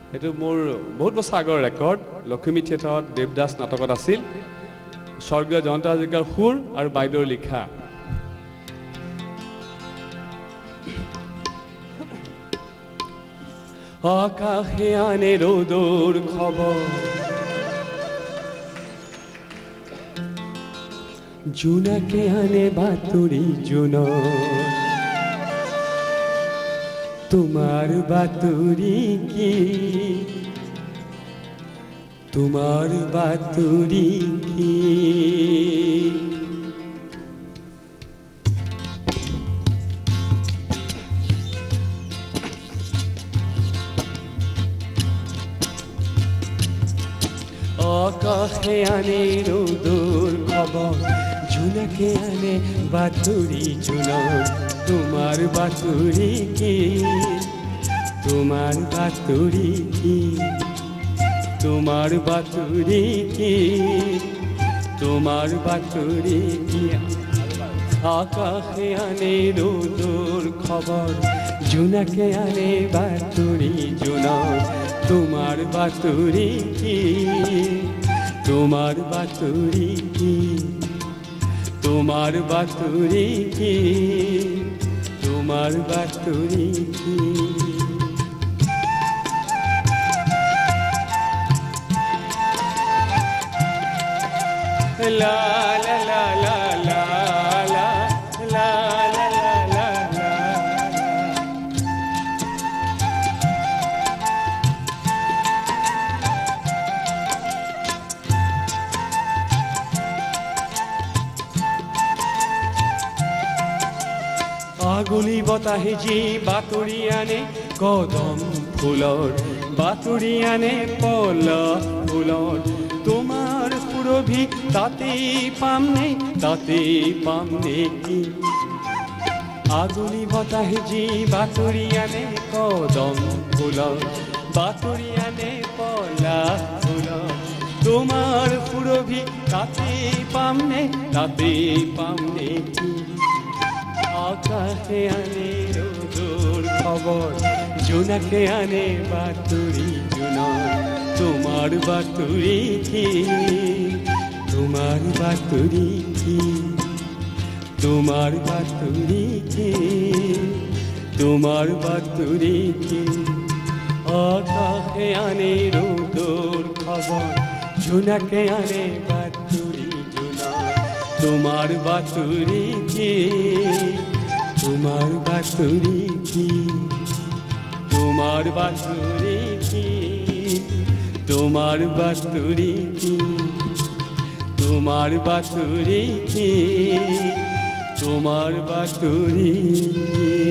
এইটো মোৰ বহুত বছৰ আগৰ ৰেকৰ্ড লক্ষ্মী থিয়েটাৰত দেৱদাস নাটকত আছিল স্বৰ্গীয় জয়ন্ত হাজৰিকাৰ সুৰ আৰু বাইদেউৰ লিখা আকাশে আনে ৰ'দৰ খবৰ জোনাকে আনে বাতৰি জোনৰ তোমার বাতুরি কি তোমার বাতুরি কি আকাশে আনে রোদর খবর জোনাকে আনে বাতুরি জোনার তোমার বাতুরি কি তোমার বাতুরি কি তোমার বাতুরি কি তোমার বাতুরি কি আকাশে আনে রোদর খবর জোনাকে আনে বাতুরি জোনার তোমার বাতুরি কি তোমার বাতুরি কি তোমার বাতুরি কি তোমার বাতুরি কি লা লা লা লা লা লা লা লা লা লা আগুলি বতাহে যি বাতৰি আনে কদম ফুলৰ বাতৰি আনে পলাশ ফুলৰ তোমাৰ সুৰভি তাতেই পাম নেকি আগুলি বতাহে যি বাতৰি আনে কদম ফুলৰ বাতৰি আনে পলাশ ফুলৰ তোমাৰ সুৰভি তাতেই পাম নেকি আকাশে আনে রোদর খবর জোনাকে আনে বাতুরি জোনার তোমার বাতুরি কি তোমার বাতুরি কি তোমার বাতুরি কি তোমার বাতুরি কি আকাশে আনে রোদর খবর জোনাকে আনে বাতুরি জোনার তোমার বাতুরি কি তোমার বাতুরি কি তোমার বাতুরি কি তোমার বাতুরি কি তোমার বাতুরি কি তোমার বাতুরি কি